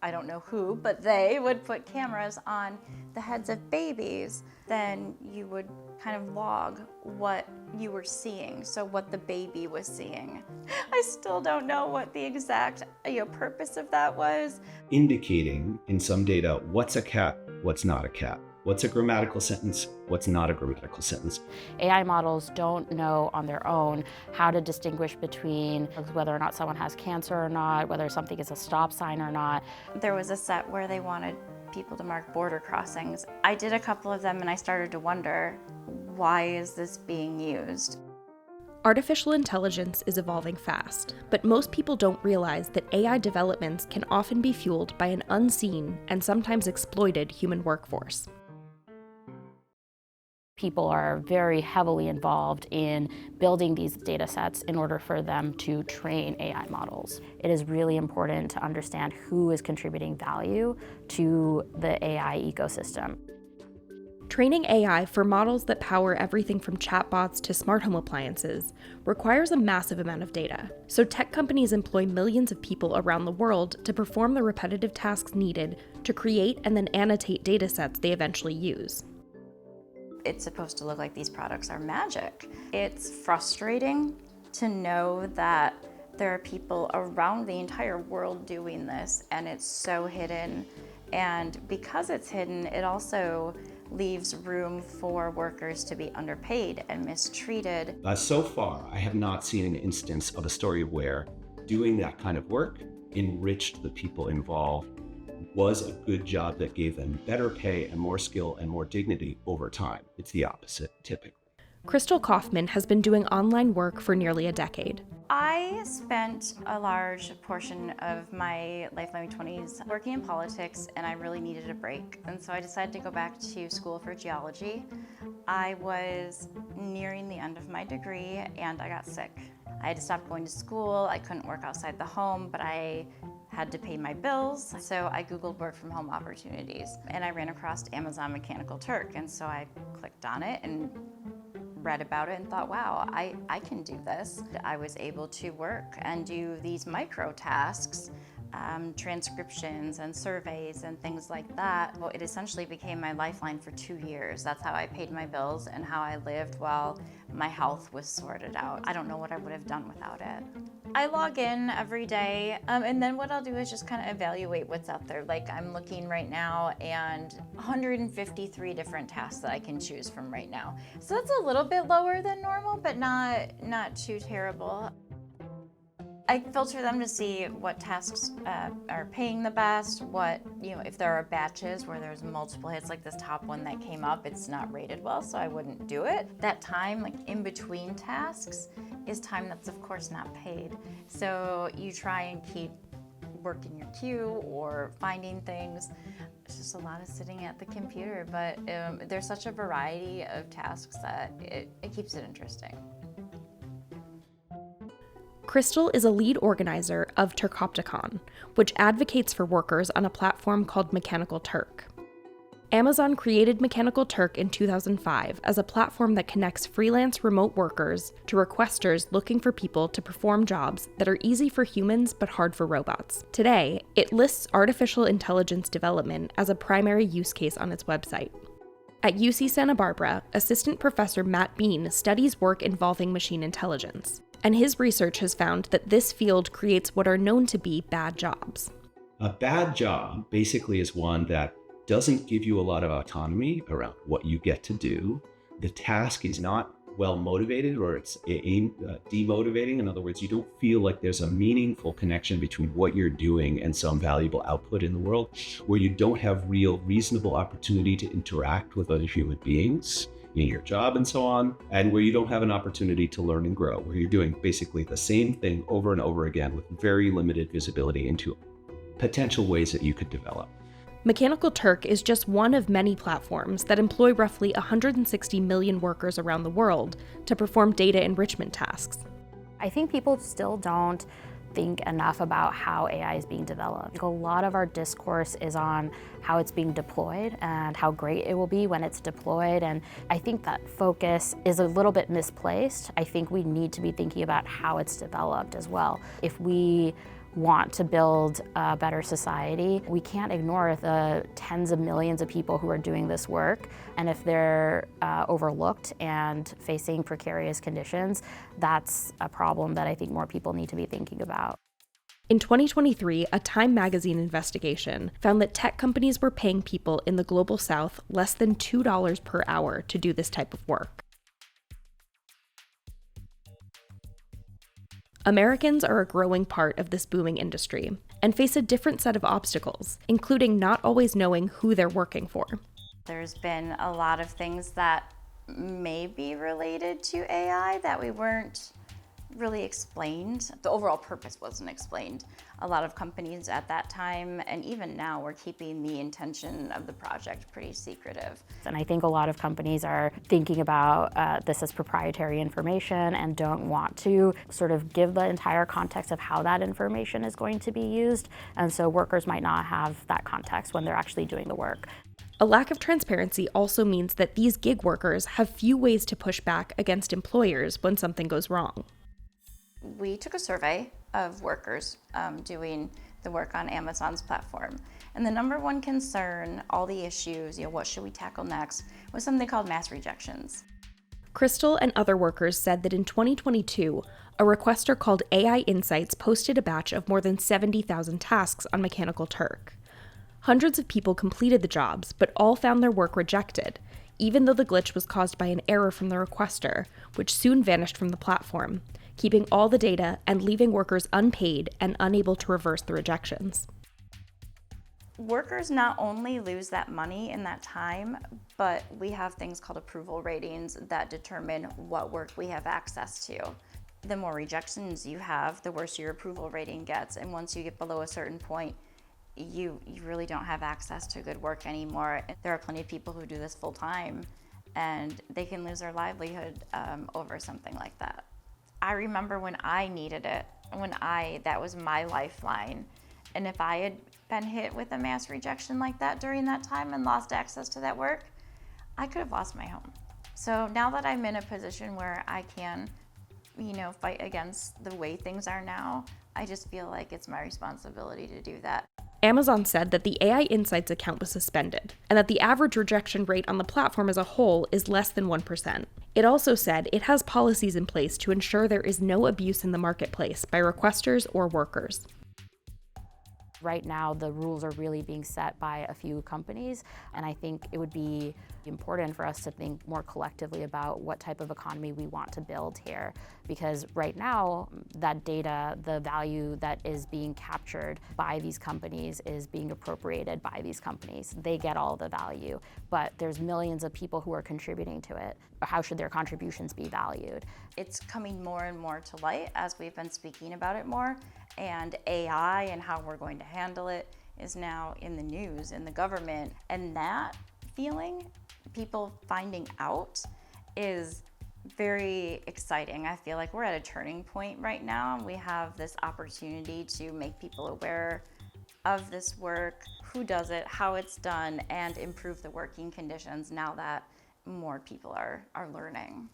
I don't know who, but they would put cameras on the heads of babies, then you would kind of log what you were seeing, so what the baby was seeing. I still don't know what the exact purpose of that was. Indicating in some data what's a cat, what's not a cat. What's a grammatical sentence? What's not a grammatical sentence? AI models don't know on their own how to distinguish between whether or not someone has cancer or not, whether something is a stop sign or not. There was a set where they wanted people to mark border crossings. I did a couple of them and I started to wonder, why is this being used? Artificial intelligence is evolving fast, but most people don't realize that AI developments can often be fueled by an unseen and sometimes exploited human workforce. People are very heavily involved in building these data sets in order for them to train AI models. It is really important to understand who is contributing value to the AI ecosystem. Training AI for models that power everything from chatbots to smart home appliances requires a massive amount of data, so tech companies employ millions of people around the world to perform the repetitive tasks needed to create and then annotate data sets they eventually use. It's supposed to look like these products are magic. It's frustrating to know that there are people around the entire world doing this, and it's so hidden. And because it's hidden, it also leaves room for workers to be underpaid and mistreated. So far, I have not seen an instance of a story where doing that kind of work enriched the people involved, was a good job that gave them better pay and more skill and more dignity over time. It's the opposite, typically. Crystal Kaufman has been doing online work for nearly a decade. I spent a large portion of my life, my 20s, working in politics, and I really needed a break. And so I decided to go back to school for geology. I was nearing the end of my degree and I got sick. I had to stop going to school. I couldn't work outside the home, but I had to pay my bills. So I Googled work from home opportunities and I ran across Amazon Mechanical Turk. And so I clicked on it and read about it and thought, wow, I can do this. I was able to work and do these micro tasks, transcriptions and surveys and things like that. Well, it essentially became my lifeline for 2 years. That's how I paid my bills and how I lived while my health was sorted out. I don't know what I would have done without it. I log in every day, and then what I'll do is just kind of evaluate what's out there. Like I'm looking right now and 153 different tasks that I can choose from right now. So that's a little bit lower than normal, but not too terrible. I filter them to see what tasks are paying the best, if there are batches where there's multiple hits, like this top one that came up, it's not rated well, so I wouldn't do it. That time, like in between tasks, is time that's of course not paid. So you try and keep working your queue or finding things. It's just a lot of sitting at the computer, but there's such a variety of tasks that it keeps it interesting. Crystal is a lead organizer of Turkopticon, which advocates for workers on a platform called Mechanical Turk. Amazon created Mechanical Turk in 2005 as a platform that connects freelance remote workers to requesters looking for people to perform jobs that are easy for humans but hard for robots. Today, it lists artificial intelligence development as a primary use case on its website. At UC Santa Barbara, Assistant Professor Matt Bean studies work involving machine intelligence, and his research has found that this field creates what are known to be bad jobs. A bad job basically is one that doesn't give you a lot of autonomy around what you get to do. The task is not well motivated, or it's demotivating. In other words, you don't feel like there's a meaningful connection between what you're doing and some valuable output in the world, where you don't have real reasonable opportunity to interact with other human beings in your job and so on, and where you don't have an opportunity to learn and grow, where you're doing basically the same thing over and over again with very limited visibility into potential ways that you could develop. Mechanical Turk is just one of many platforms that employ roughly 160 million workers around the world to perform data enrichment tasks. I think people still don't think enough about how AI is being developed. A lot of our discourse is on how it's being deployed and how great it will be when it's deployed, and I think that focus is a little bit misplaced. I think we need to be thinking about how it's developed as well. If we want to build a better society, we can't ignore the tens of millions of people who are doing this work. And if they're overlooked and facing precarious conditions, that's a problem that I think more people need to be thinking about. In 2023, a Time magazine investigation found that tech companies were paying people in the global south less than $2 per hour to do this type of work. Americans are a growing part of this booming industry and face a different set of obstacles, including not always knowing who they're working for. There's been a lot of things that may be related to AI that we weren't really explained. The overall purpose wasn't explained. A lot of companies at that time, and even now, were keeping the intention of the project pretty secretive. And I think a lot of companies are thinking about this as proprietary information and don't want to sort of give the entire context of how that information is going to be used. And so workers might not have that context when they're actually doing the work. A lack of transparency also means that these gig workers have few ways to push back against employers when something goes wrong. We took a survey of workers doing the work on Amazon's platform. And the number one concern, all the issues, what should we tackle next, was something called mass rejections. Crystal and other workers said that in 2022, a requester called AI Insights posted a batch of more than 70,000 tasks on Mechanical Turk. Hundreds of people completed the jobs, but all found their work rejected, even though the glitch was caused by an error from the requester, which soon vanished from the platform, keeping all the data and leaving workers unpaid and unable to reverse the rejections. Workers not only lose that money and that time, but we have things called approval ratings that determine what work we have access to. The more rejections you have, the worse your approval rating gets. And once you get below a certain point, you really don't have access to good work anymore. There are plenty of people who do this full time, and they can lose their livelihood over something like that. I remember when I needed it, that was my lifeline. And if I had been hit with a mass rejection like that during that time and lost access to that work, I could have lost my home. So now that I'm in a position where I can, fight against the way things are now, I just feel like it's my responsibility to do that. Amazon said that the AI Insights account was suspended, and that the average rejection rate on the platform as a whole is less than 1%. It also said it has policies in place to ensure there is no abuse in the marketplace by requesters or workers. Right now, the rules are really being set by a few companies, and I think it would be important for us to think more collectively about what type of economy we want to build here. Because right now, that data, the value that is being captured by these companies is being appropriated by these companies. They get all the value, but there's millions of people who are contributing to it. How should their contributions be valued? It's coming more and more to light as we've been speaking about it more, and AI and how we're going to handle it is now in the news, in the government, and that feeling, people finding out, is very exciting. I feel like we're at a turning point right now. We have this opportunity to make people aware of this work, who does it, how it's done, and improve the working conditions now that more people are learning.